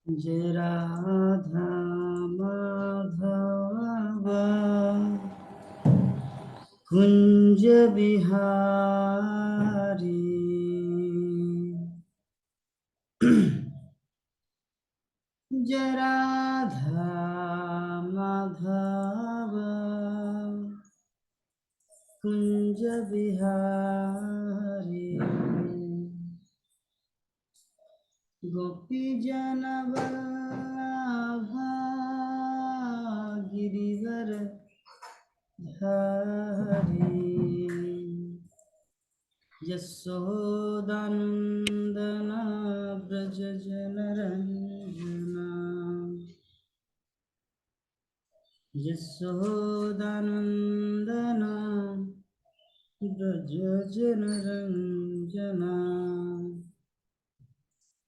जय राधा माधव कुंज बिहारी जय राधा माधव कुंज बिहारी गोपी जन वल्लभा गिरिवर धारी यशोदानंदन ब्रज जन रंजना यशोदानंदन ब्रज जन रंजना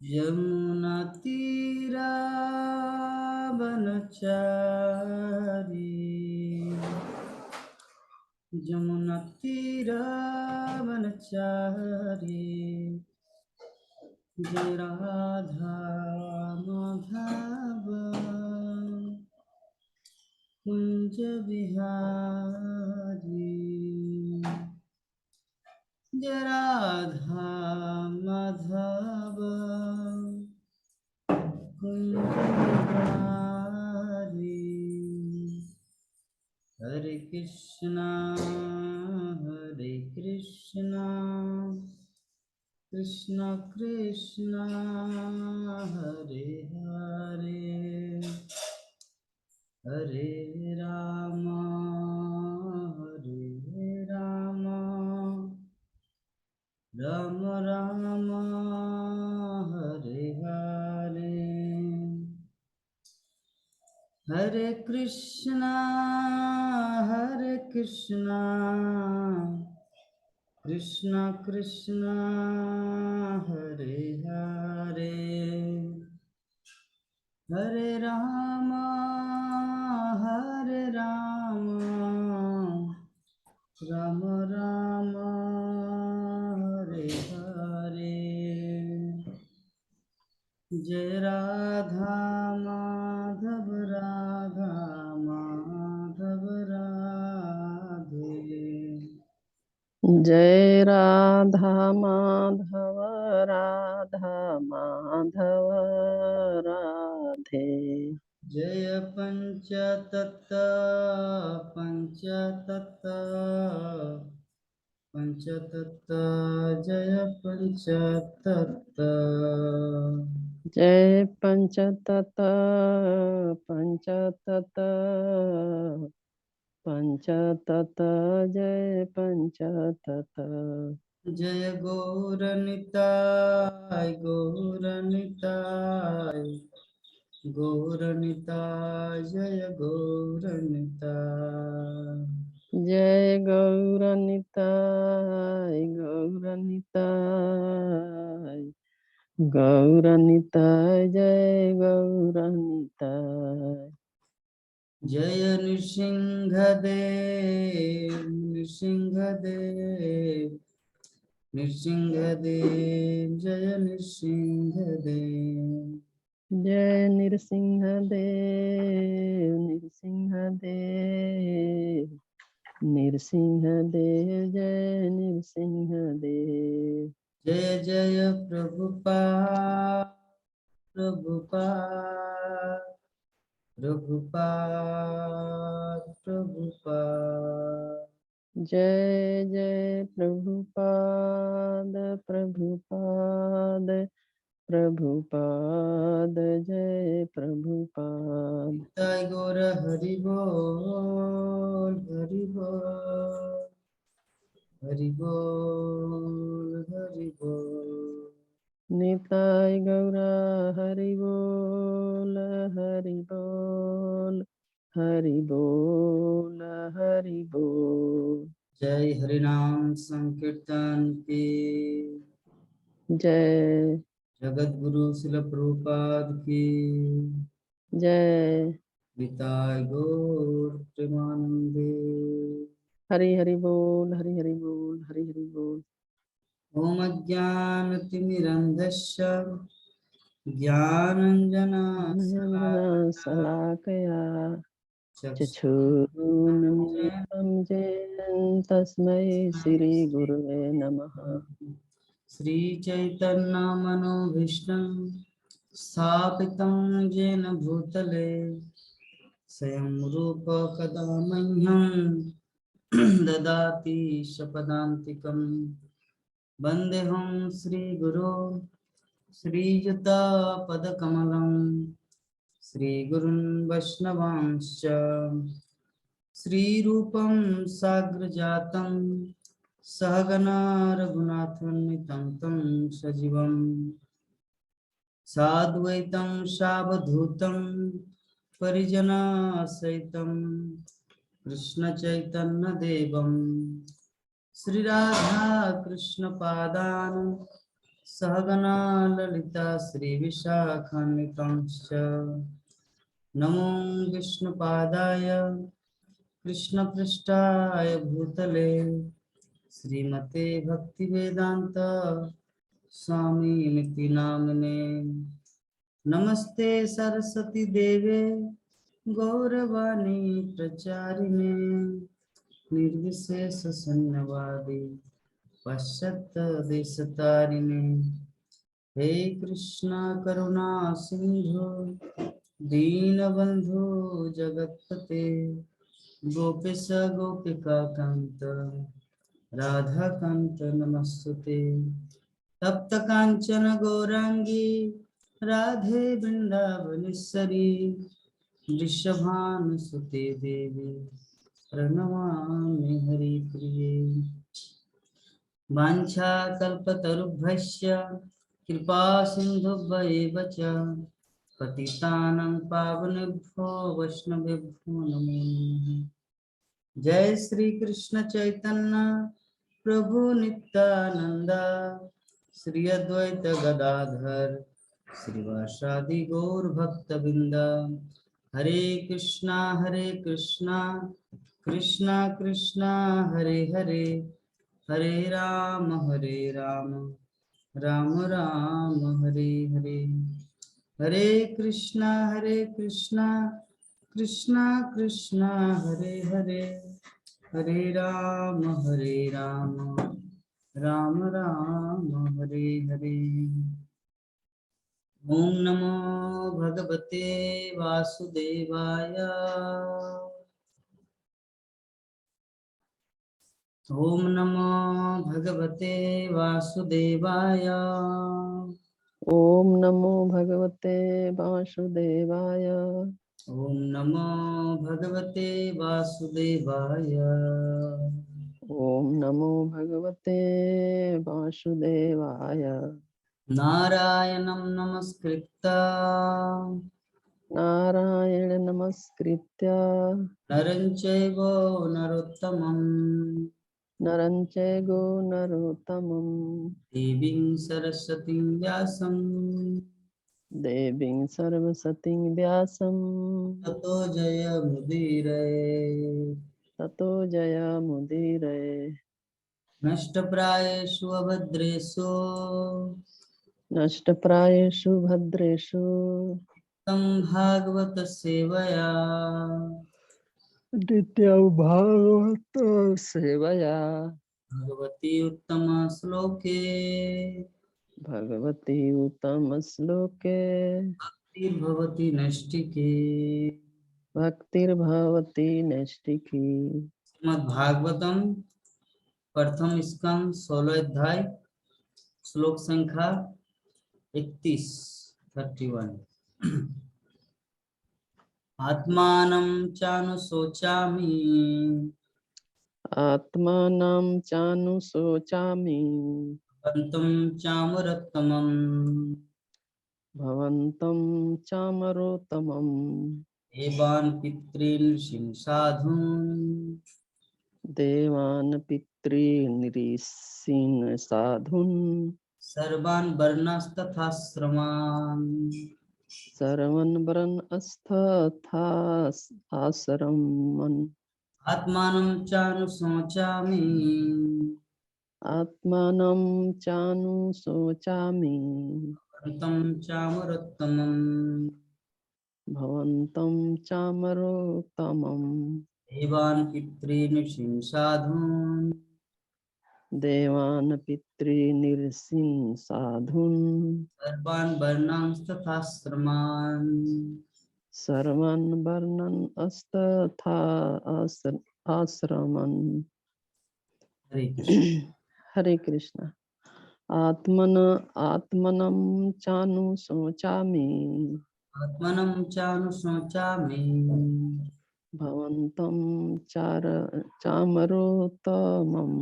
यमुना तीरावनचारी यमुना तीरावनचारी जय राधा माधव कुंज बिहारी जय राधा माधव कुंज बिहारी हरे कृष्णा कृष्ण कृष्ण हरे हरे हरे राम राम राम हरे हरे हरे कृष्णा कृष्ण कृष्ण हरे हरे हरे राम राम राम हरे हरे जय राधा माधव राधे जय राधा माधव राधा माधव राधे जय पंचतत्व जय पंचतत्व जय पंचतत पंचतत पंचतत जय पंचतत जय गौरनिताय जय गौरनिताय जय गौरनिताय गौरनिताय गौरनिताय जय गौरनिताय जय नृसिंहदेव जय नृसिंहदेव जय नृसिंहदेव नृसिंहदेव नृसिंहदेव जय नृसिंहदेव जय जय प्रभुपाद जय जय प्रभुपाद प्रभुपाद प्रभुपाद जय प्रभुपाद निताय गौर हरि बोल हरि बोल निताय गौरा हरि बोल हरि बोल हरि बोल हरि बोल जय हरिनाम संकीर्तन की जय जगत गुरु शिल प्रभुपाद की जय निताय गौर प्रेमानंदे हरि हरि बोल हरि हरि बोल हरि हरि बोल ओम अज्ञानतिमिरन्धस्य ज्ञानाञ्जनशलाकया शलाकया चक्षुरुन्मिलितं चक्षुरुन्मिलितं येन तस्मै श्रीगुरुवे नमः। श्रीचैतन्यमनोभीष्टं स्थापितं येन भूतले स्वयं रूप कदा मह्यं ददाति शपदान्तिकं वन्देऽहं श्रीगुरो श्रीयुतापदकमलं श्रीगुरुन् वैष्णवांश्च श्रीरूपं साग्रजातं सहगना रघुनाथान्वितं तं सजीवं साद्वैतं सावधूतं परिजनसहितं कृष्णचैतन्यदेवं श्रीराधा कृष्णपादान् सहगना ललिता श्रीविशाखान्वितांश्च नमो विष्णुपादाय कृष्णपृष्ठाय भूतले श्रीमते भक्तिवेदांत स्वामिनिति नामिने नमस्ते सरस्वती देवे गौरवाणी प्रचारिणे निर्विशेष शून्यवादी पश्चात् देशतारिणे हे कृष्णा करुणा सिंधु दीनबंधु जगत्पते गोपेश गोपिका कांत राधा कांत नमस्तुते तप्त कांचन गौरांगी राधे वृंदावनेश्वरी वृषभानुसुते देवी प्रणमामि हरिप्रिये वाञ्छाकल्पतरुभ्यश्च कृपा सिन्धुभ्येव च पतितानां पावनेभ्यो वैष्णवेभ्यो नमो नमः। जय श्री कृष्ण चैतन्य प्रभु नित्यानंद श्री अद्वैत गदाधर श्रीवासादि गौर भक्तवृंद हरे कृष्णा कृष्णा कृष्णा हरे हरे हरे राम राम राम हरे हरे हरे कृष्णा कृष्णा कृष्णा हरे हरे हरे राम राम राम हरे हरे। ओम नमो भगवते वासुदेवाय ओम नमो भगवते वासुदेवाय ओम नमो भगवते वासुदेवाय ओम नमो भगवते वासुदेवाय ओम नमो भगवते वासुदेवाय नारायणं नमस्कृत्य नारायण नमस्कृत्य नरं चैव नरोत्तमं नरं चैव नरोत्तमं देवीं सरस्वतीं व्यासं देवीं सरस्वतीं व्यासं ततो जयमुदीरये। ततो जयमुदीरये। नष्टप्रायेषु अभद्रेषु नष्टप्रायेषु भद्रेषु तं भागवत सेवया नित्यं भागवत सेवया भगवती उत्तम श्लोके भगवती उत्तम श्लोके भक्तिर्भवति नष्टिके। भक्तिर्भवति नैष्टिकी। श्रीमद्भागवतम प्रथम स्कंद 16 अध्याय श्लोक संख्या 31 आत्मानं चानुशोचामि आत्मानं चानुशोचामि भवन्तं चामरत्तमम् भवन्तं चामरोत्तमम् देवान् पितॄन् साधून् देवान् पितॄन् ऋषीन् साधून् सर्वान् वर्णास्तथाश्रमान् सर्वन् वर्णाश्रमान् आत्मानं चानुशोचामि आत्मानं चानुशोचामि भवन्तं चामरोत्तमम् भवन्तं चामरोत्तमम् देवान् पितॄन् साधून् देवान् पितॄनिर्सिन् साधून् सर्वान् वर्णांस्तथाश्रमान्। सर्वान् वर्णन् अस्तथा आश्रमन्। हरे कृष्ण। हरे कृष्ण। आत्मनं चानुशोचामि आत्मनं चानुशोचामि भवन्तं चामरोत्तमम्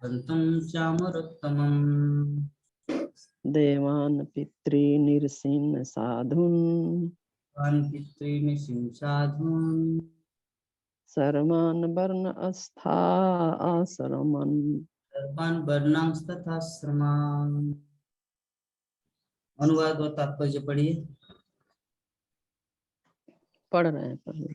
भवन्तं चामरोत्तमम् देवान् पितॄनिर्सिन् साधून् देवान् पितॄन् साधून् सर्वान् वर्ण आश्रमन्। सर्वान् वर्णांस्तथाश्रमान्। अनुवाद और तात्पर्य पढ़िए। पढ़ रहे हैं पढ़िए।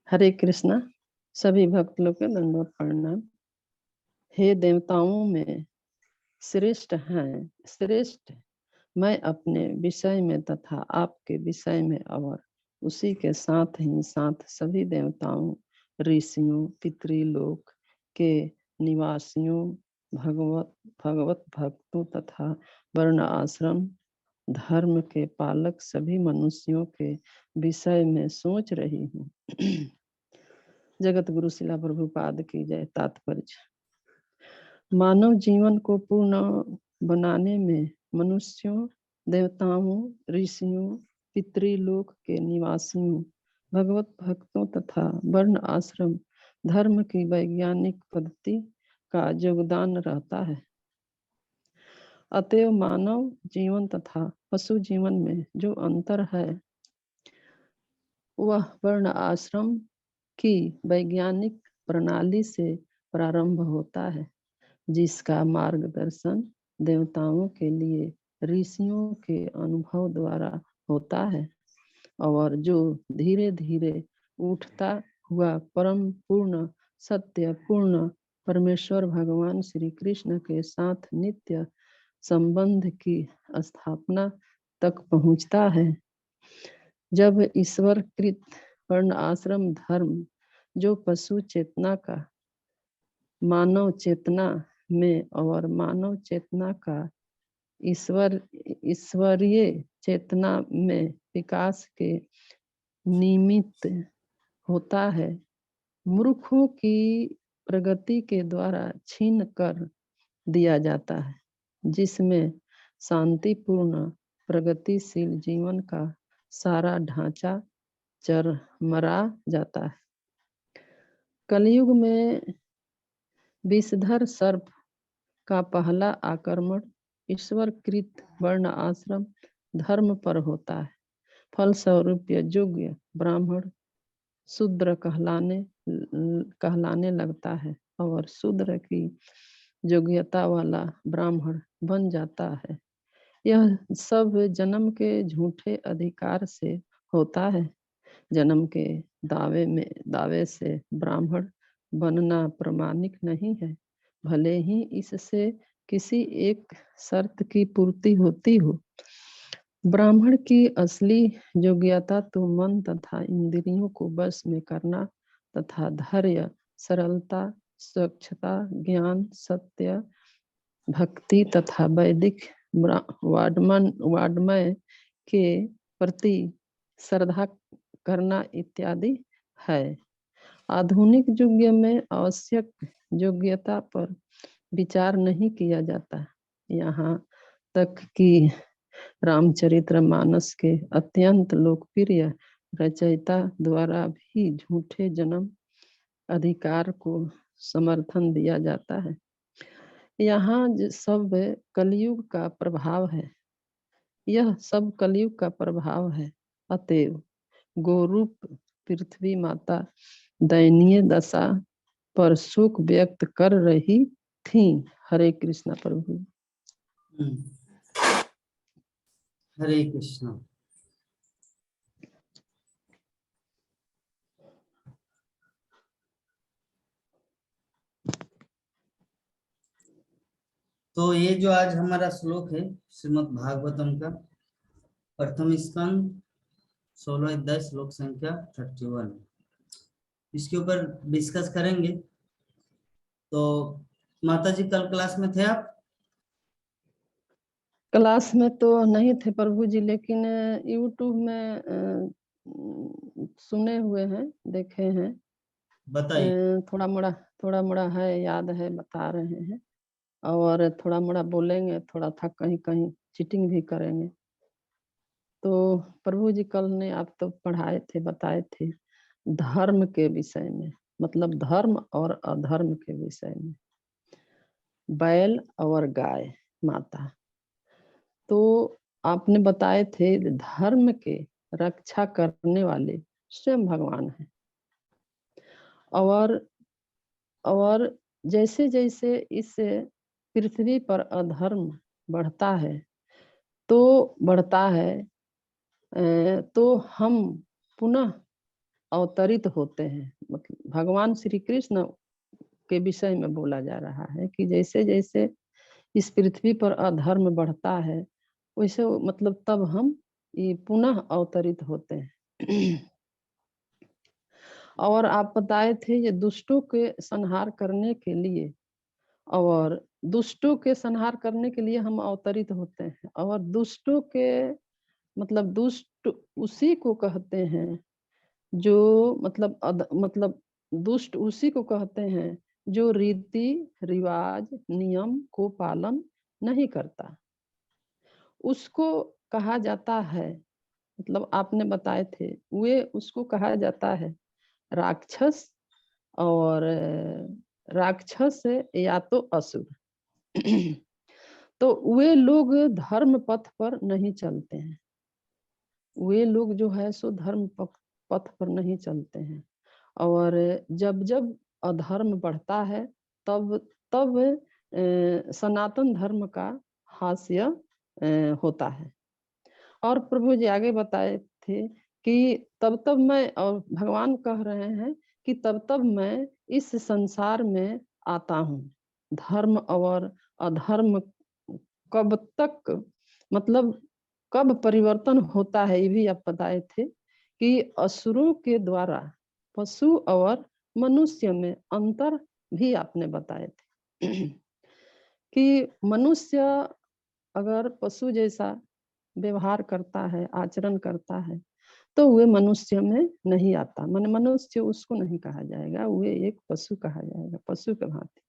हरे कृष्णा। सभी भक्त लोग के दंडवत प्रणाम। हे देवताओं में श्रेष्ठ मैं अपने विषय में तथा आपके विषय में और उसी के साथ ही साथ सभी देवताओं, ऋषियों, पितृलोक के निवासियों, भगवत भक्तों तथा वर्ण आश्रम धर्म के पालक सभी मनुष्यों के विषय में सोच रही हूँ। जगत गुरु शिला प्रभुपाद की जय। तात्पर्य: मानव जीवन को पूर्ण बनाने में मनुष्यों, देवताओं, ऋषियों, पितृलोक के निवासियों, भगवत भक्तों तथा वर्ण आश्रम धर्म की वैज्ञानिक पद्धति का योगदान रहता है। अतएव मानव जीवन तथा पशु जीवन में जो अंतर है वह वर्ण आश्रम की वैज्ञानिक प्रणाली से प्रारंभ होता है, जिसका मार्गदर्शन देवताओं के लिए ऋषियों के अनुभव द्वारा होता है और जो धीरे धीरे उठता हुआ परम पूर्ण सत्य पूर्ण परमेश्वर भगवान श्री कृष्ण के साथ नित्य संबंध की स्थापना तक पहुंचता है। जब ईश्वर कृत वर्ण आश्रम धर्म जो पशु चेतना का मानव चेतना में और मानव चेतना का ईश्वरीय चेतना में विकास के निमित्त होता है, मूर्खों की प्रगति के द्वारा छीन कर दिया जाता है, जिसमें शांतिपूर्ण प्रगतिशील जीवन का सारा ढांचा चरमरा जाता है। कलयुग में विषधर सर्प का पहला आक्रमण ईश्वर कृत वर्ण आश्रम धर्म पर होता है। फलस्वरूप योग्य ब्राह्मण शूद्र कहलाने लगता है और शूद्र की योग्यता वाला ब्राह्मण बन जाता है। यह सब जन्म के झूठे अधिकार से होता है। जन्म के दावे से ब्राह्मण बनना प्रमाणिक नहीं है, भले ही इससे किसी एक शर्त की पूर्ति होती हो। ब्राह्मण की असली योग्यता तो मन तथा इंद्रियों को वश में करना तथा धैर्य, सरलता, स्वच्छता, ज्ञान, सत्य, भक्ति तथा वैदिक वाड्मय के प्रति श्रद्धा करना इत्यादि है। आधुनिक युग में आवश्यक योग्यता पर विचार नहीं किया जाता। यहाँ तक कि रामचरितमानस के अत्यंत लोकप्रिय रचयिता द्वारा भी झूठे जन्म अधिकार को समर्थन दिया जाता है। यहाँ सब कलयुग का प्रभाव है। यह सब कलयुग का प्रभाव है। अतएव गोरूप पृथ्वी माता दयनीय दशा पर शोक व्यक्त कर रही थी। हरे कृष्णा प्रभु। हरे कृष्णा। तो ये जो आज हमारा श्लोक है श्रीमद् भागवतम का प्रथम स्कंद 16 अध्याय श्लोक संख्या 31, इसके ऊपर डिस्कस करेंगे। तो माता जी कल क्लास में थे आप? क्लास में तो नहीं थे प्रभु जी, लेकिन यूट्यूब में सुने हुए हैं, देखे हैं। बताइए। थोड़ा मोड़ा है, याद है, बता रहे हैं। और थोड़ा मोड़ा बोलेंगे, थोड़ा था कहीं कहीं चीटिंग भी करेंगे। तो प्रभु जी कल ने आप तो पढ़ाए थे, बताए थे धर्म के विषय में, मतलब धर्म और अधर्म के विषय में, बैल और गाय माता। तो आपने बताए थे धर्म के रक्षा करने वाले स्वयं भगवान हैं। और जैसे जैसे इस पृथ्वी पर अधर्म बढ़ता है तो बढ़ता है, तो हम पुनः अवतरित होते हैं। मतलब भगवान श्री कृष्ण के विषय में बोला जा रहा है कि जैसे जैसे इस पृथ्वी पर अधर्म बढ़ता है वैसे मतलब तब हम ये पुनः अवतरित होते हैं। और आप बताए थे ये दुष्टों के संहार करने के लिए, और दुष्टों के संहार करने के लिए हम अवतरित होते हैं। और दुष्टों के मतलब दुष्ट उसी को कहते हैं जो मतलब दुष्ट उसी को कहते हैं जो रीति रिवाज नियम को पालन नहीं करता, उसको कहा जाता है। मतलब आपने बताए थे वे उसको कहा जाता है राक्षस, और राक्षस या तो असुर। तो वे लोग धर्म पथ पर नहीं चलते हैं, वे लोग जो है सो धर्म पथ पर नहीं चलते हैं। और जब जब अधर्म बढ़ता है तब तब सनातन धर्म का हास्य होता है। और प्रभु जी आगे बताए थे कि तब तब मैं, और भगवान कह रहे हैं कि तब तब मैं इस संसार में आता हूँ। धर्म और अधर्म कब तक, मतलब कब परिवर्तन होता है, ये भी आप बताए थे कि असुरों के द्वारा पशु और मनुष्य में अंतर भी आपने बताए थे। कि मनुष्य अगर पशु जैसा व्यवहार करता है, आचरण करता है, तो वे मनुष्य में नहीं आता। मन मनुष्य उसको नहीं कहा जाएगा, वे एक पशु कहा जाएगा, पशु के भांति।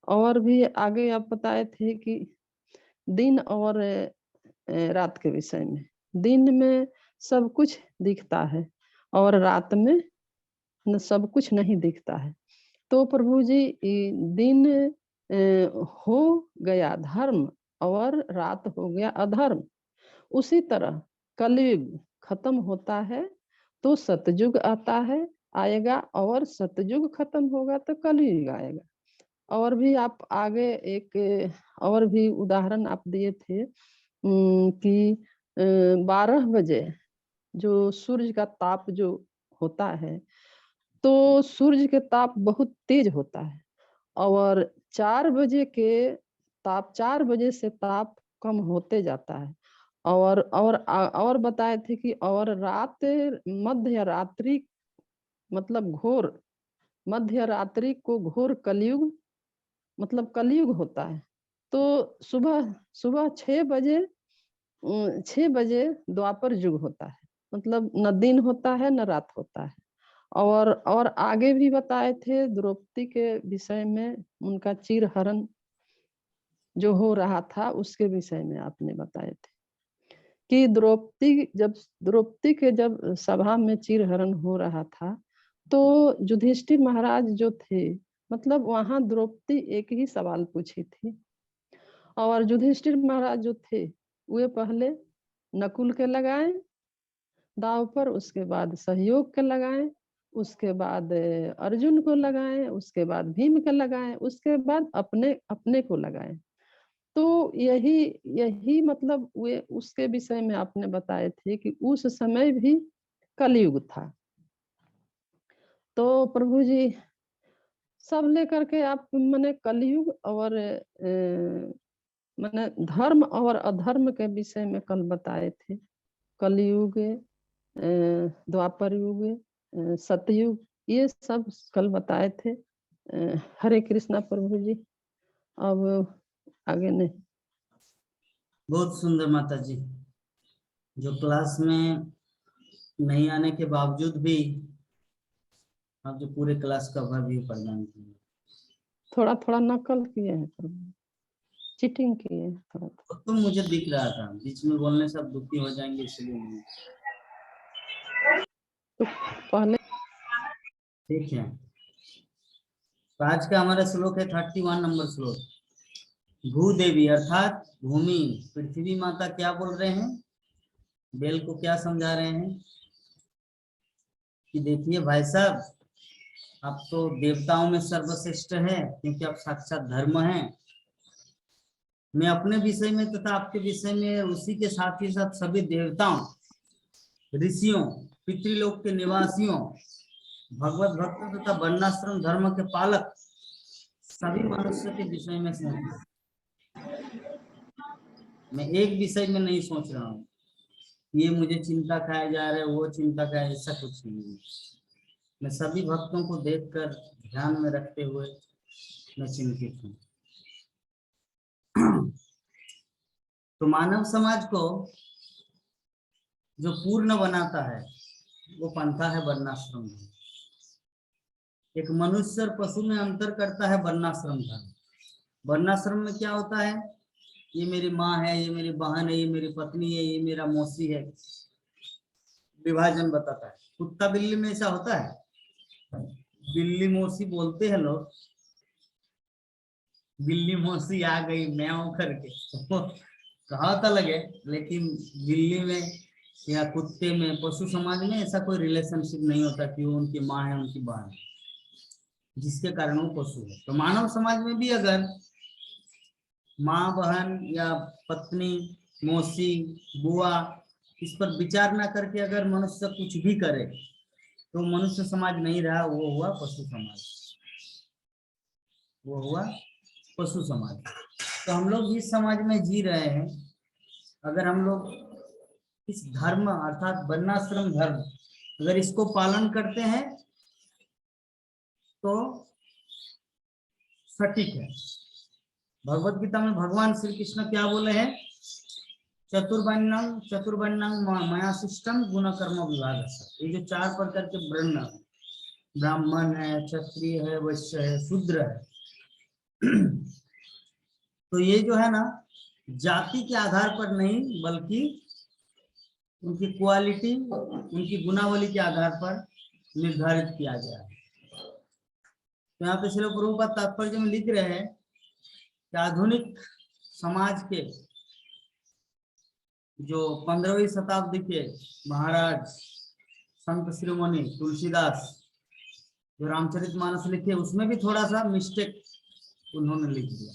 और भी आगे आप बताए थे कि दिन और रात के विषय में, दिन में सब कुछ दिखता है और रात में सब कुछ नहीं दिखता है। तो प्रभु जी दिन हो गया धर्म और रात हो गया अधर्म, उसी तरह कलयुग खत्म होता है तो सतयुग आता है, आएगा, और सतयुग खत्म होगा तो कलयुग आएगा। और भी आप आगे एक और भी उदाहरण आप दिए थे कि 12 बजे जो सूर्य का ताप जो होता है, तो सूर्य के ताप बहुत तेज होता है, और 4 बजे के ताप, 4 बजे से ताप कम होते जाता है। और बताए थे कि और रात मध्य रात्रि, मतलब घोर मध्य रात्रि को घोर कलयुग, मतलब कलयुग होता है। तो सुबह सुबह 6 बजे 6 बजे द्वापर युग होता है, मतलब न दिन होता है न रात होता है। और आगे भी बताए थे द्रौपदी के विषय में, उनका चीरहरण जो हो रहा था उसके विषय में आपने बताए थे कि द्रौपदी के जब सभा में चीरहरण हो रहा था तो युधिष्ठिर महाराज जो थे, मतलब वहां द्रौपदी एक ही सवाल पूछी थी, और युधिष्ठिर महाराज जो थे वे पहले नकुल के लगाए दाव पर, उसके बाद सहयोग के लगाए, उसके बाद अर्जुन को लगाए, उसके बाद भीम के लगाए, उसके बाद अपने अपने को लगाए। तो यही यही मतलब वे उसके विषय में आपने बताए थे कि उस समय भी कलयुग था। तो प्रभु जी सब लेकर के आप मैंने कलयुग और मैंने धर्म और अधर्म के विषय में कल बताए थे। कलयुग, द्वापर युग, सतयुग, ये सब कल बताए थे। हरे कृष्णा प्रभु जी। अब आगे नहीं। बहुत सुंदर माता जी, जो क्लास में नहीं आने के बावजूद भी आप जो पूरे क्लास का ओवरव्यू प्रदान किए। थोड़ा थोड़ा नकल किए हैं प्रभु, चीटिंग किए हैं थोड़ा थोड़ा। तो मुझे दिख रहा था, बीच में बोलने से आप दुखी हो जाएंगे इसलिए नहीं। तो पहले ठीक है, तो आज का हमारा श्लोक है 31 नंबर श्लोक। भूदेवी अर्थात भूमि, पृथ्वी माता क्या बोल रहे हैं, बेल को क्या समझा रहे हैं कि देखिए भाई साहब, आप तो देवताओं में सर्वश्रेष्ठ है क्योंकि आप साक्षात धर्म हैं। मैं अपने विषय में तथा आपके विषय में, उसी के साथ ही साथ सभी देवताओं, ऋषियों, पितृलोक के निवासियों, भगवत भक्तों तथा वर्णाश्रम धर्म के पालक सभी मनुष्य के विषय में सोच रहा हूँ। मैं एक विषय में नहीं सोच रहा हूँ ये मुझे चिंता खाया जा रहा है, वो चिंता खाया, ऐसा कुछ नहीं है। मैं सभी भक्तों को देखकर ध्यान में रखते हुए मैं चिंतित हूँ। तो मानव समाज को जो पूर्ण बनाता है वो पंथा है वर्णाश्रम धर्म। एक मनुष्य और पशु में अंतर करता है वर्णाश्रम धर्म। वर्णाश्रम में क्या होता है, ये मेरी माँ है, ये मेरी बहन है, ये मेरी पत्नी है, ये मेरा मौसी है, विभाजन बताता है। कुत्ता बिल्ली में ऐसा होता है, बिल्ली मौसी बोलते हैं लोग, बिल्ली मौसी आ गई म्याऊं करके कहावत अलग है, लेकिन बिल्ली में या कुत्ते में, पशु समाज में ऐसा कोई रिलेशनशिप नहीं होता कि वो उनकी माँ है, उनकी बहन है, जिसके कारण वो पशु है। तो मानव समाज में भी अगर माँ बहन या पत्नी, मौसी, बुआ, इस पर विचार ना करके अगर मनुष्य कुछ भी करे तो मनुष्य समाज नहीं रहा, वो हुआ पशु समाज, वो हुआ पशु समाज। तो हम लोग जिस समाज में जी रहे हैं, अगर हम लोग इस धर्म अर्थात वर्णाश्रम धर्म अगर इसको पालन करते हैं तो सटीक है। भगवत गीता में भगवान श्री कृष्ण क्या बोले हैं, चतुर्वर्णं मया सृष्टं गुण कर्म विभाग। ये जो 4 प्रकार के वर्ण, ब्राह्मण है, क्षत्रिय है, वैश्य है, शूद्र है, तो ये जो है ना, जाति के आधार पर नहीं बल्कि उनकी क्वालिटी, उनकी गुणावली के आधार पर निर्धारित किया गया है। तो यहाँ पे श्रील प्रभुपाद तात्पर्य में लिख रहे हैं कि आधुनिक समाज के जो 15वीं शताब्दी के महाराज संत शिरोमणि तुलसीदास जो रामचरितमानस लिखे, उसमें भी थोड़ा सा मिस्टेक उन्होंने लिख दिया,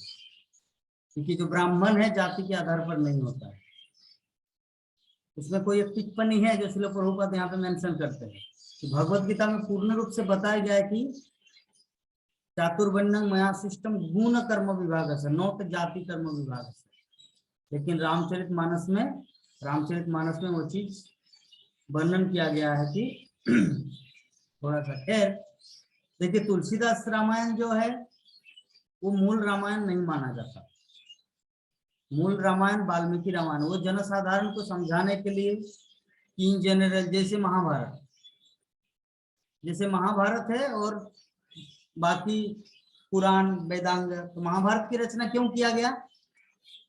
क्योंकि जो ब्राह्मण है जाति के आधार पर नहीं होता है। उसमें कोई एक टिप्पणी है जो श्रील प्रभुपाद यहाँ पे मेंशन करते हैं कि भगवत गीता में पूर्ण रूप से बताया गया है कि चातुर्वर्ण्यं मया सृष्टं गुण कर्म विभाग से, नोट जाति कर्म विभाग से। लेकिन रामचरितमानस में वो चीज वर्णन किया गया है कि थोड़ा सा खैर। देखिए, तुलसीदास रामायण जो है वो मूल रामायण नहीं माना जाता। मूल रामायण वाल्मीकि रामायण, वो जनसाधारण को समझाने के लिए इन जनरल, जैसे महाभारत है और बाकी पुराण वेदांग। तो महाभारत की रचना क्यों किया गया,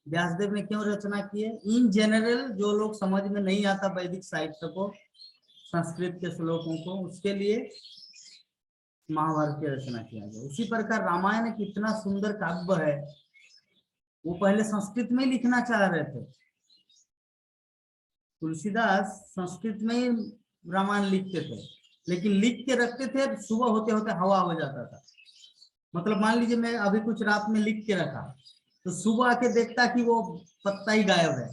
व्यासदेव ने क्यों रचना की है, इन जनरल जो लोग समझ में नहीं आता वैदिक साहित्य को, संस्कृत के श्लोकों को, उसके लिए महाभारत की रचना किया गया। उसी प्रकार रामायण एक इतना सुंदर काव्य है, वो पहले संस्कृत में लिखना चाह रहे थे। तुलसीदास संस्कृत में ही रामायण लिखते थे, लेकिन लिख के रखते थे, सुबह होते होते हवा हो जाता था। मतलब मान लीजिए मैं अभी कुछ रात में लिख के रखा, तो सुबह आके देखता कि वो पत्ता ही गायब है।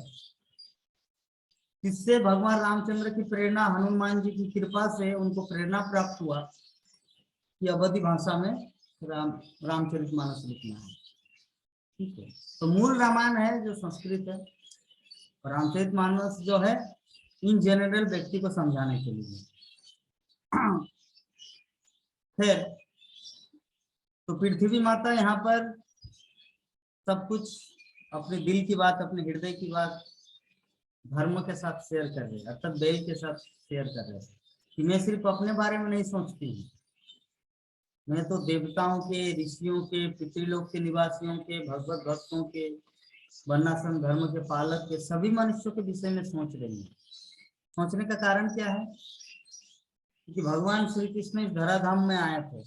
इससे भगवान रामचंद्र की प्रेरणा, हनुमान जी की कृपा से उनको प्रेरणा प्राप्त हुआ कि अवधि भाषा में रामचरितमानस लिखना है। ठीक है, तो मूल रामायण है जो संस्कृत है, और रामचरितमानस जो है इन जनरल व्यक्ति को समझाने के लिए। फिर तो पृथ्वी माता यहाँ पर सब कुछ अपने दिल की बात, अपने हृदय की बात धर्म के साथ शेयर कर रहे हैं, अर्थात बैल के साथ शेयर कर रहे हैं कि मैं सिर्फ अपने बारे में नहीं सोचती हूँ, मैं तो देवताओं के, ऋषियों के, पितृलोक के निवासियों के, भगवत भक्तों के, वर्णाश्रम धर्म के पालक के सभी मनुष्यों के विषय में सोच रही हूँ। सोचने का कारण क्या है? क्योंकि भगवान श्री कृष्ण इस धराधाम में आए थे,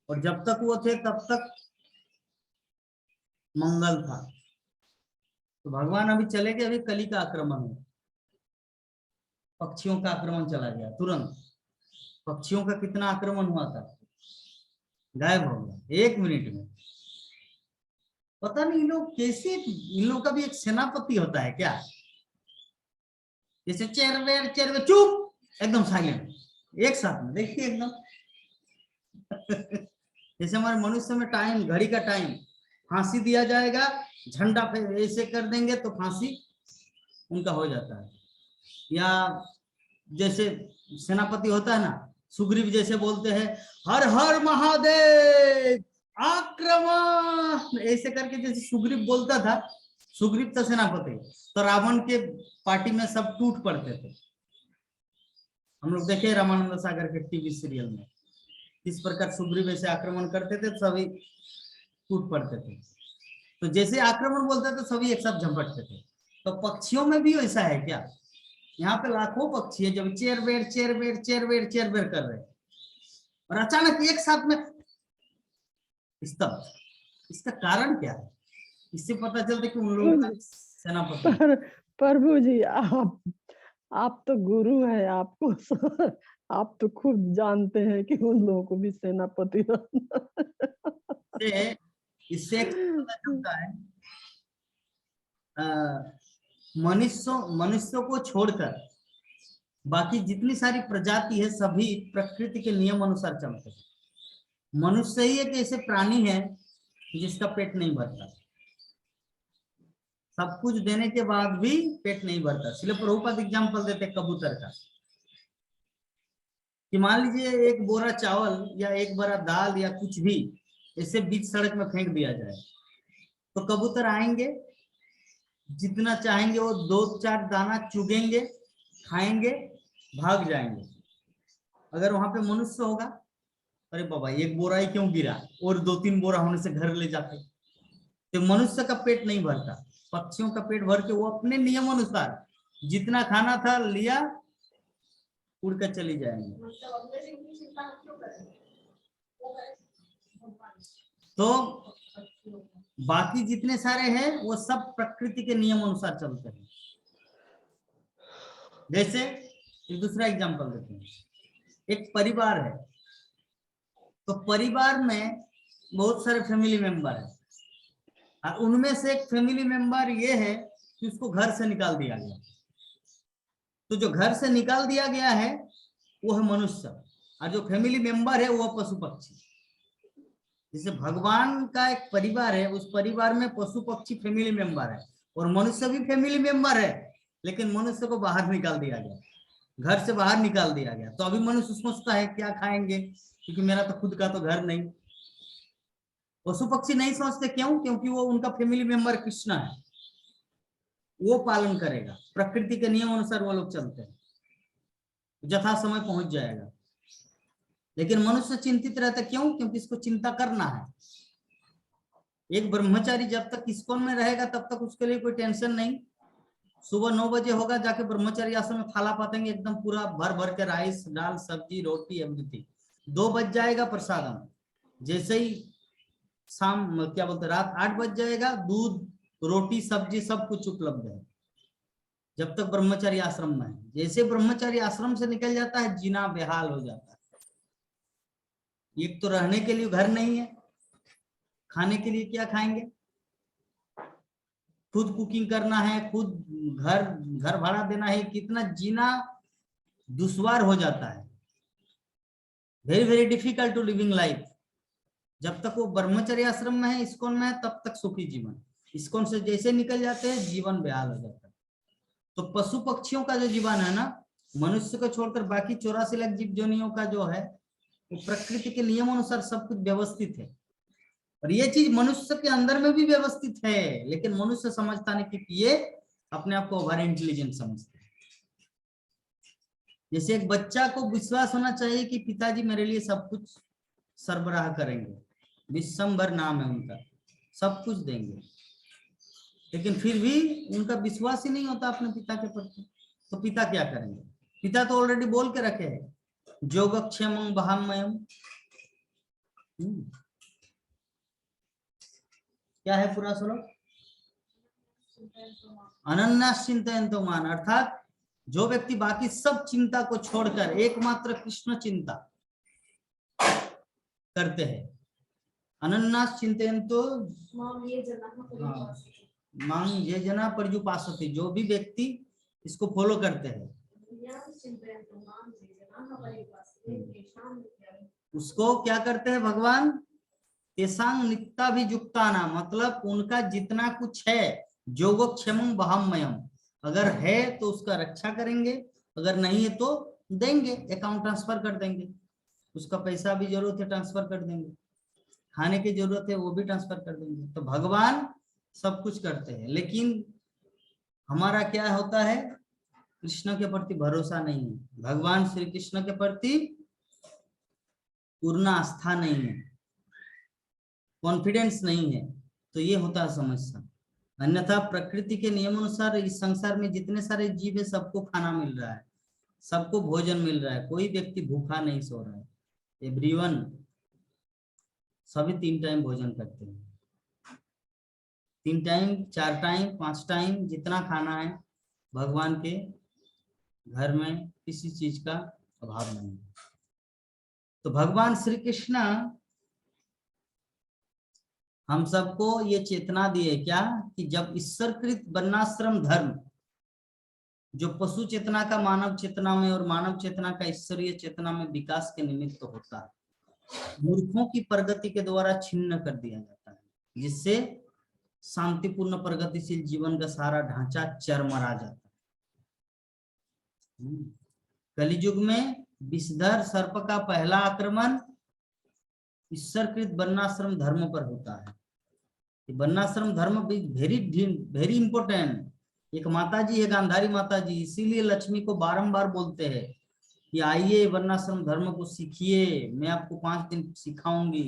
और जब तक वो थे तब तक मंगल था। तो भगवान अभी चले गए, अभी कली का आक्रमण है, पक्षियों का आक्रमण चला गया तुरंत। पक्षियों का कितना आक्रमण हुआ था, गायब हो गया 1 मिनट में। पता नहीं इन लोग कैसे, इन लोग का भी एक सेनापति होता है क्या? जैसे चेर चुप, एकदम साइलेंट, एक साथ में देखिए एकदम। जैसे हमारे मनुष्य में टाइम, घड़ी का टाइम, फांसी दिया जाएगा, झंडा पे ऐसे कर देंगे तो फांसी उनका हो जाता है। या जैसे सेनापति होता है ना, सुग्रीव जैसे बोलते हैं हर हर महादेव आक्रमण, ऐसे करके जैसे सुग्रीव बोलता था, सुग्रीव था सेनापति, तो रावण के पार्टी में सब टूट पड़ते थे। हम लोग देखे रामानंद सागर के टीवी सीरियल में किस प्रकार सुग्रीव ऐसे आक्रमण करते थे, सभी टूट पड़ते थे। तो जैसे आक्रमण बोलते थे सभी एक साथ झपटते थे। तो पक्षियों में भी ऐसा है क्या? यहाँ पे लाखों पक्षी है, जब चेर बेर कर रहे हैं और अचानक एक साथ में स्तब्ध। इसका कारण क्या है? इससे पता चलता है कि उन लोगों का सेनापति। प्रभु जी, आप तो गुरु हैं, आपको आप तो खुद जानते हैं कि उन लोगों को भी सेनापति इससे पता चलता है मनुष्यों को छोड़कर बाकी जितनी सारी प्रजाति है सभी प्रकृति के नियम अनुसार चलते हैं। मनुष्य ही एक ऐसे प्राणी है जिसका पेट नहीं भरता, सब कुछ देने के बाद भी पेट नहीं भरता। इसलिए प्रभुपाद एग्जाम्पल देते कबूतर का, कि मान लीजिए एक बोरा चावल या एक बोरा दाल या कुछ भी ऐसे बीच सड़क में फेंक दिया जाए, तो कबूतर आएंगे, जितना चाहेंगे वो 2-4 दाना चुगेंगे, खाएंगे, भाग जाएंगे। अगर वहां पे मनुष्य होगा, अरे बाबा एक बोरा ही क्यों गिरा, और 2-3 बोरा होने से घर ले जाते। तो मनुष्य का पेट नहीं भरता, पक्षियों का पेट भर के वो अपने नियम अनुसार जितना खाना था लिया, उड़कर चली जाएंगे। तो बाकी जितने सारे हैं वो सब प्रकृति के नियम अनुसार चलते हैं। जैसे एक दूसरा एग्जांपल देते हैं, एक परिवार है, तो परिवार में बहुत सारे फैमिली मेंबर है, और उनमें से एक फैमिली मेंबर ये है कि उसको घर से निकाल दिया गया। तो जो घर से निकाल दिया गया है वो है मनुष्य, और जो फैमिली मेंबर है वो पशु पक्षी। जैसे भगवान का एक परिवार है, उस परिवार में पशु पक्षी फैमिली मेंबर है, और मनुष्य भी फैमिली मेंबर है, लेकिन मनुष्य को बाहर निकाल दिया गया, घर से बाहर निकाल दिया गया। तो अभी मनुष्य सोचता है क्या खाएंगे, क्योंकि मेरा तो खुद का तो घर नहीं। पशु पक्षी नहीं सोचते, क्यों? क्योंकि वो उनका फैमिली मेंबर कृष्ण है, वो पालन करेगा, प्रकृति के नियम अनुसार वो लोग चलते हैं, यथा समय पहुंच जाएगा। लेकिन मनुष्य चिंतित रहता, क्यों? क्योंकि इसको चिंता करना है। एक ब्रह्मचारी जब तक इस्कॉन में रहेगा तब तक उसके लिए कोई टेंशन नहीं। सुबह 9 बजे होगा, जाके ब्रह्मचारी आश्रम में थाला पातेंगे, एकदम पूरा भर भर के राइस दाल सब्जी रोटी एवरीथिंग। 2 बज जाएगा प्रसादम, जैसे ही शाम क्या बोलते रात 8 बज जाएगा, दूध रोटी सब्जी सब कुछ उपलब्ध है, जब तक ब्रह्मचारी आश्रम में है। जैसे ब्रह्मचारी आश्रम से निकल जाता है, जीना बेहाल हो जाता है। एक तो रहने के लिए घर नहीं है, खाने के लिए क्या खाएंगे, खुद कुकिंग करना है, खुद घर भाड़ा देना है, कितना जीना दुश्वार हो जाता है। Very very difficult to living life. जब तक वो ब्रह्मचर्य आश्रम में है, इस्कॉन में है, तब तक सुखी जीवन। इस्कॉन से जैसे निकल जाते हैं जीवन बेहाल हो जाता है। तो पशु पक्षियों का जो जीवन है ना, मनुष्य को छोड़कर बाकी 84 लाख जीव जोनियों का जो है वो प्रकृति के नियम अनुसार सब कुछ व्यवस्थित है। और ये चीज मनुष्य के अंदर में भी व्यवस्थित है, लेकिन मनुष्य समझता नहीं कि ये अपने आप को ओवर इंटेलिजेंट समझते हैं। जैसे एक बच्चा को विश्वास होना चाहिए कि पिताजी मेरे लिए सब कुछ सरबराह करेंगे, विश्वंभर नाम है उनका, सब कुछ देंगे, लेकिन फिर भी उनका विश्वास ही नहीं होता अपने पिता के प्रति। तो पिता क्या करेंगे? पिता तो ऑलरेडी बोल के रखे हैं, योगक्षेमं वहाम्यहम्। क्या है पूरा श्लोक? अनन्यास चिंतयन्तो माम, अर्थात जो व्यक्ति बाकी सब चिंता को छोड़कर एकमात्र कृष्ण चिंता करते हैं, अनन्यास चिंतयन्तो मां ये जना पर्युपासते, जो भी व्यक्ति इसको फॉलो करते हैं उसको क्या करते हैं भगवान? तेसांग नित्ता भी जुक्ता ना, मतलब उनका जितना कुछ है योगक्षेमं वहाम्यहम्, अगर है तो उसका रक्षा करेंगे, अगर नहीं है तो देंगे, अकाउंट ट्रांसफर कर देंगे, उसका पैसा भी जरूरत है ट्रांसफर कर देंगे, खाने की जरूरत है वो भी ट्रांसफर कर देंगे। तो भगवान सब कुछ करते हैं, लेकिन हमारा क्या होता है? कृष्ण के प्रति भरोसा नहीं है, भगवान श्री कृष्ण के प्रति पूर्ण आस्था नहीं है, कॉन्फिडेंस नहीं है, तो ये होता है समस्या। अन्यथा प्रकृति के नियम अनुसार इस संसार में जितने सारे जीव है सबको खाना मिल रहा है, सबको भोजन मिल रहा है, कोई व्यक्ति भूखा नहीं सो रहा है, एवरीवन, सभी 3 टाइम भोजन करते हैं, 3 टाइम 4 टाइम 5 टाइम जितना खाना है, भगवान के घर में किसी चीज का अभाव नहीं है। तो भगवान श्री कृष्ण हम सबको ये चेतना दिए क्या, कि जब ईश्वरकृत वर्णाश्रम धर्म जो पशु चेतना का मानव चेतना में और मानव चेतना का ईश्वरीय चेतना में विकास के निमित्त होता है, मूर्खों की प्रगति के द्वारा छिन्न कर दिया जाता है, जिससे शांतिपूर्ण प्रगतिशील जीवन का सारा ढांचा चरमरा जाता है। कलियुग में विषधर सर्प का पहला आक्रमण ईश्वरकृत वर्णाश्रम धर्म पर होता है। वर्णाश्रम धर्म वेरी वेरी इंपोर्टेंट। एक माता जी है, गांधारी माता जी, इसीलिए लक्ष्मी को बारंबार बोलते हैं कि आइए वर्णाश्रम धर्म को सीखिए, मैं आपको 5 दिन सिखाऊंगी,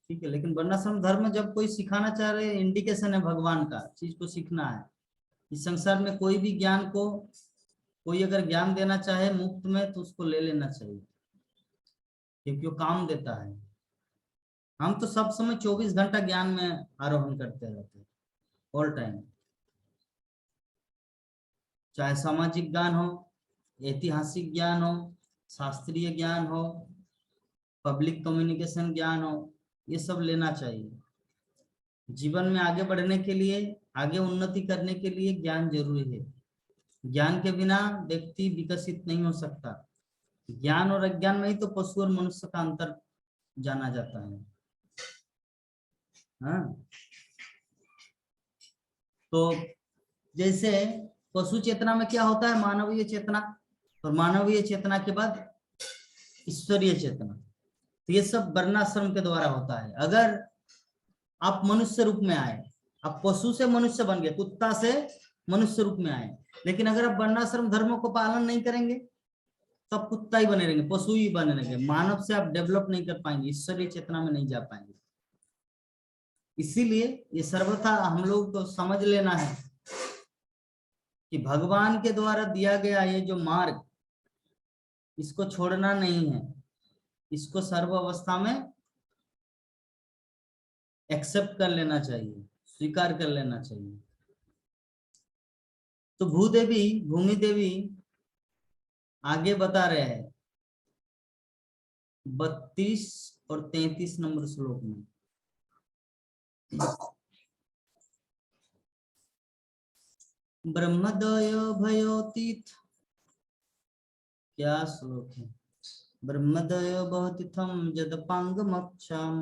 ठीक है। लेकिन वर्णाश्रम धर्म जब कोई सिखाना चाह रहे, इंडिकेशन है भगवान का, चीज को सीखना है। इस संसार में कोई भी ज्ञान को कोई अगर ज्ञान देना चाहे मुफ्त में तो उसको ले लेना चाहिए, क्योंकि वो काम देता है। हम तो सब समय 24 घंटा ज्ञान में आरोहण करते रहते हैं, ऑल टाइम, चाहे सामाजिक ज्ञान हो, ऐतिहासिक ज्ञान हो, शास्त्रीय ज्ञान हो, पब्लिक कम्युनिकेशन ज्ञान हो, ये सब लेना चाहिए। जीवन में आगे बढ़ने के लिए, आगे उन्नति करने के लिए ज्ञान जरूरी है। ज्ञान के बिना व्यक्ति विकसित नहीं हो सकता। ज्ञान और अज्ञान में ही तो पशु और मनुष्य का अंतर जाना जाता है। हाँ, तो जैसे पशु चेतना में क्या होता है? मानवीय चेतना, और मानवीय चेतना के बाद ईश्वरीय चेतना। तो ये सब वर्णाश्रम के द्वारा होता है। अगर आप मनुष्य रूप में आए, आप पशु से मनुष्य बन गए, कुत्ता से मनुष्य रूप में आए, लेकिन अगर आप वर्णाश्रम धर्मों को पालन नहीं करेंगे तो आप कुत्ता ही बने रहेंगे, पशु ही बने रहेंगे, मानव से आप डेवलप नहीं कर पाएंगे, ईश्वरीय चेतना में नहीं जा पाएंगे। इसीलिए ये सर्वथा हम लोग को समझ लेना है कि भगवान के द्वारा दिया गया ये जो मार्ग, इसको छोड़ना नहीं है, इसको सर्व अवस्था में एक्सेप्ट कर लेना चाहिए, स्वीकार कर लेना चाहिए। तो भूदेवी, भूमि देवी आगे बता रहे हैं 32 और 33 नंबर श्लोक में, ब्रह्मदय भयोतीत, क्या श्लोक है? ब्रह्मदयो बहुतिथम जदपांगमक्षम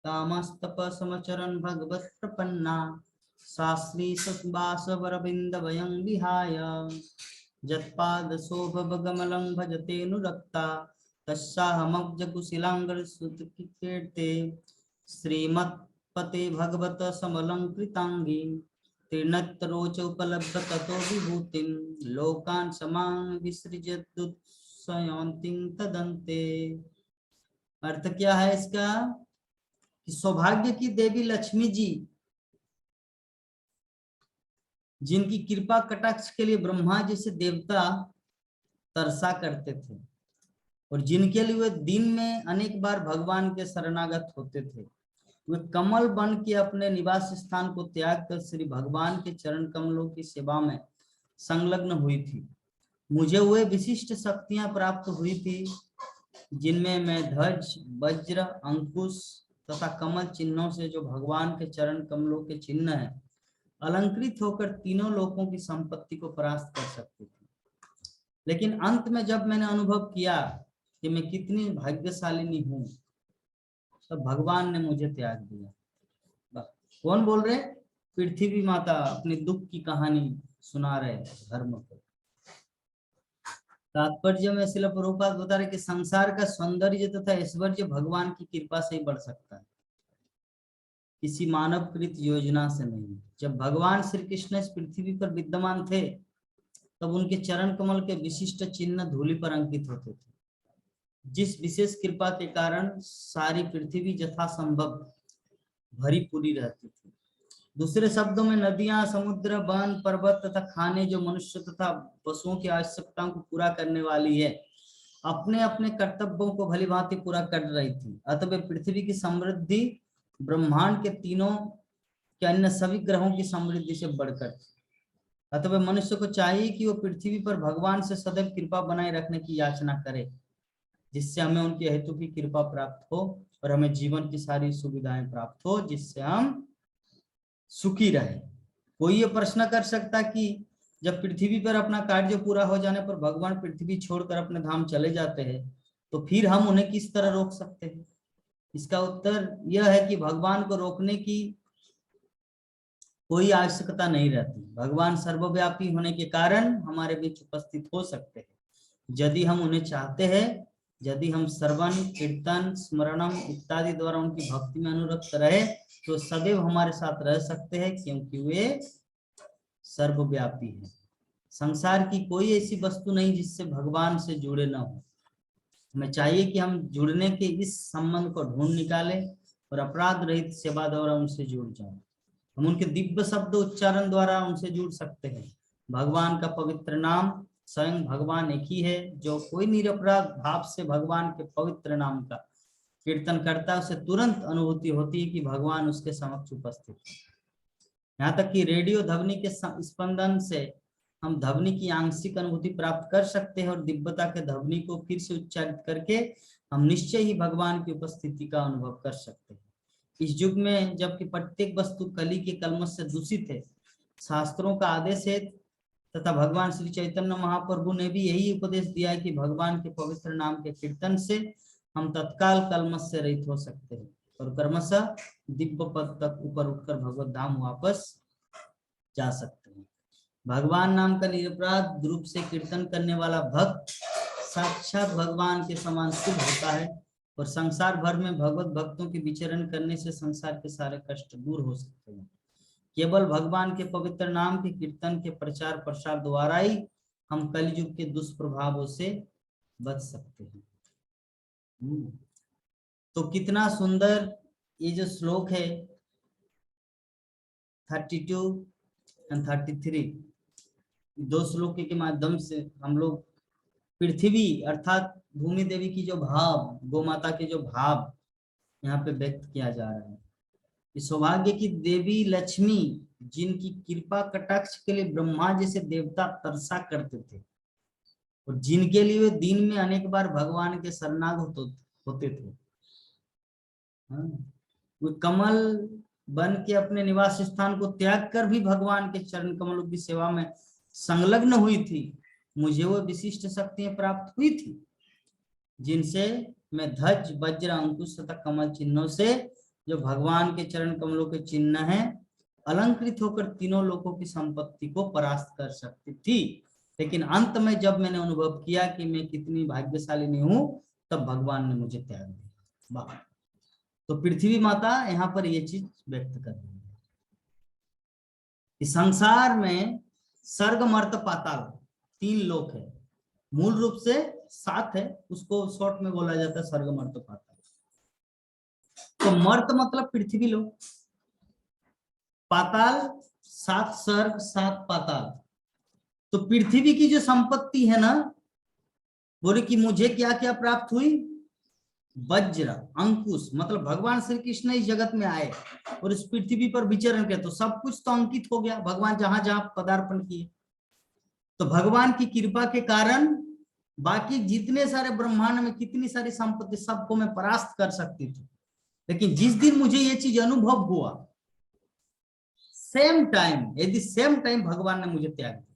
कामस्तप समचरन भगवत प्रपन्ना शास्त्री सुबासवरविंद वयं विहाय जत्पाद शोभगमलं भजतेऽनुरक्ता तस्याहमब्जकुशिलांगसुतकीर्ते श्रीमत्पते भगवत समलंकृतांगी तीर्णत्रोच उपलब्ध ततो विभूतिं लोकान् समां विसृजदुत्सयन्तीं तदन्ते। अर्थ क्या है इसका कि सौभाग्य की देवी लक्ष्मी जी जिनकी कृपा कटाक्ष के लिए ब्रह्मा जैसे देवता तरसा करते थे और जिनके लिए वे दिन में अनेक बार भगवान के शरणागत होते थे, वे कमल बन के अपने निवास स्थान को त्याग कर श्री भगवान के चरण कमलों की सेवा में संलग्न हुई थी। मुझे वे विशिष्ट शक्तियां प्राप्त हुई थी जिनमें मैं ध्वज, वज्र, अंकुश तथा कमल चिन्हों से जो भगवान के चरण कमलों के चिन्ह है अलंकृत होकर तीनों लोकों की संपत्ति को परास्त कर सकती थी। लेकिन अंत में जब मैंने अनुभव किया कि मैं कितनी भाग्यशालिनी हूँ, तब भगवान ने मुझे त्याग दिया। कौन बोल रहे? पृथ्वी माता अपनी दुख की कहानी सुना रहे धर्म को। तात्पर्य में शिला प्रभुपाद बता रहे कि संसार का सौंदर्य तथा ऐश्वर्य भगवान की कृपा से ही बढ़ सकता है, किसी मानवकृत योजना से नहीं। जब भगवान श्री कृष्ण इस पृथ्वी पर विद्यमान थे तब उनके चरण कमल के विशिष्ट चिन्ह धूलि पर अंकित होते थे, जिस विशेष कृपा के कारण सारी पृथ्वी यथासंभव भरी पूरी रहती थी। दूसरे शब्दों में नदियां, समुद्र, वन, पर्वत तथा खाने जो मनुष्य तथा पशुओं की आवश्यकताओं को पूरा करने वाली है, अपने अपने कर्तव्यों को भली भांति पूरा कर रही थी। अतः पृथ्वी की समृद्धि ब्रह्मांड के तीनों के अन्य सभी ग्रहों की समृद्धि से बढ़कर थी। अतः मनुष्य को चाहिए कि वो पृथ्वी पर भगवान से सदैव कृपा बनाए रखने की याचना करे, जिससे हमें उनके हेतु की कृपा प्राप्त हो और हमें जीवन की सारी सुविधाएं प्राप्त हो, जिससे हम सुखी रहे। कोई ये प्रश्न कर सकता कि जब पृथ्वी पर अपना कार्य पूरा हो जाने पर भगवान पृथ्वी छोड़कर अपने धाम चले जाते हैं, तो फिर हम उन्हें किस तरह रोक सकते हैं? इसका उत्तर यह है कि भगवान को रोकने की कोई आवश्यकता नहीं रहती। भगवान सर्वव्यापी होने के कारण हमारे बीच उपस्थित हो सकते हैं यदि हम उन्हें चाहते हैं। यदि हम श्रवण, कीर्तन, स्मरणम इत्यादि द्वारा उनकी भक्ति में अनुरक्त रहे तो सदैव हमारे साथ रह सकते हैं, क्योंकि वे सर्वव्यापी है। संसार की कोई ऐसी वस्तु नहीं जिससे भगवान से जुड़े न हो। हमें चाहिए कि हम जुड़ने के इस संबंध को ढूंढ निकालें और अपराध रहित सेवा द्वारा उनसे जुड़ जाएं। हम उनके दिव्य शब्द उच्चारण द्वारा उनसे जुड़ सकते हैं। भगवान का पवित्र नाम स्वयं भगवान एक ही है। जो कोई निरपराध भाव से भगवान के पवित्र नाम का कीर्तन करता है, उसे तुरंत अनुभूति होती है कि भगवान उसके समक्ष उपस्थित है। यहाँ तक कि रेडियो ध्वनि के स्पंदन से हम ध्वनि की आंशिक अनुभूति प्राप्त कर सकते हैं और दिव्यता के ध्वनि को फिर से उच्चारित करके हम निश्चय ही भगवान की उपस्थिति का अनुभव कर सकते हैं। इस युग में जबकि प्रत्येक वस्तु कली के कलमश से दूषित है, शास्त्रों का आदेश है तथा भगवान श्री चैतन्य महाप्रभु ने भी यही उपदेश दिया है कि भगवान के पवित्र नाम के कीर्तन से हम तत्काल कलमश से रहित हो सकते हैं और क्रमशः दिव्य पद तक ऊपर उठकर भगवत धाम वापस जा सकते हैं। भगवान नाम का निरपराध रूप से कीर्तन करने वाला भक्त साक्षात भगवान के समान शुभ होता है और संसार भर में भगवत भक्तों के विचरण करने से संसार के सारे कष्ट दूर हो सकते हैं। केवल भगवान के पवित्र नाम के कीर्तन के प्रचार प्रसार द्वारा ही हम कलयुग के दुष्प्रभावों से बच सकते हैं। तो कितना सुंदर ये जो श्लोक है 32 और 33, दो श्लोक के माध्यम से हम लोग पृथ्वी अर्थात भूमि देवी की जो भाव, गौ माता के जो भाव यहाँ पे व्यक्त किया जा रहा है। इस सौभाग्य की देवी लक्ष्मी जिनकी कृपा कटाक्ष के लिए ब्रह्मा जैसे देवता तरसा करते थे और जिनके लिए वे दिन में अनेक बार भगवान के शरणागत होते थे, वे कमल बन के अपने निवास स्थान को त्याग कर भी भगवान के चरण कमलों की सेवा में संलग्न हुई थी। मुझे वो विशिष्ट शक्तियां प्राप्त हुई थी। जिनसे मैं ध्वज वज्र अंकुश तथा कमल चिन्हों से, जो भगवान के चरण कमलों के चिन्ह हैं, अलंकृत होकर तीनों लोगों की संपत्ति को परास्त कर सकती थी। लेकिन अंत में जब मैंने अनुभव किया कि मैं कितनी भाग्यशाली हूं, तब भगवान ने मुझे त्याग दिया। तो पृथ्वी माता यहाँ पर ये चीज व्यक्त कर रही है कि संसार में स्वर्ग मर्त पाताल 3 लोक है, मूल रूप से 7 है, उसको शॉर्ट में बोला जाता है स्वर्ग मर्त पाताल। तो मर्त मतलब पृथ्वी लोक, पाताल 7 स्वर्ग 7 पाताल। तो पृथ्वी की जो संपत्ति है ना, बोले कि मुझे क्या क्या प्राप्त हुई, वज्र अंकुश, मतलब भगवान श्री कृष्ण इस जगत में आए और इस पृथ्वी पर विचरण किया, तो सब कुछ तो अंकित हो गया, भगवान जहां जहां पदार्पण किए। तो भगवान की कृपा के कारण बाकी जितने सारे ब्रह्मांड में कितनी सारी संपत्ति, सबको मैं परास्त कर सकती थी। लेकिन जिस दिन मुझे ये चीज अनुभव हुआ, सेम टाइम भगवान ने मुझे त्याग दिया।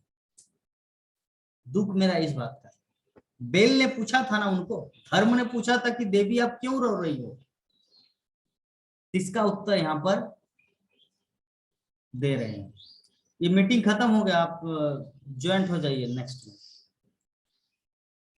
दुख मेरा इस बात का। बेल ने पूछा था ना उनको, धर्म ने पूछा था कि देवी आप क्यों रो रही हो, इसका उत्तर यहाँ पर दे रहे हैं। ये मीटिंग खत्म हो गया, आप ज्वाइंट हो जाइए नेक्स्ट में।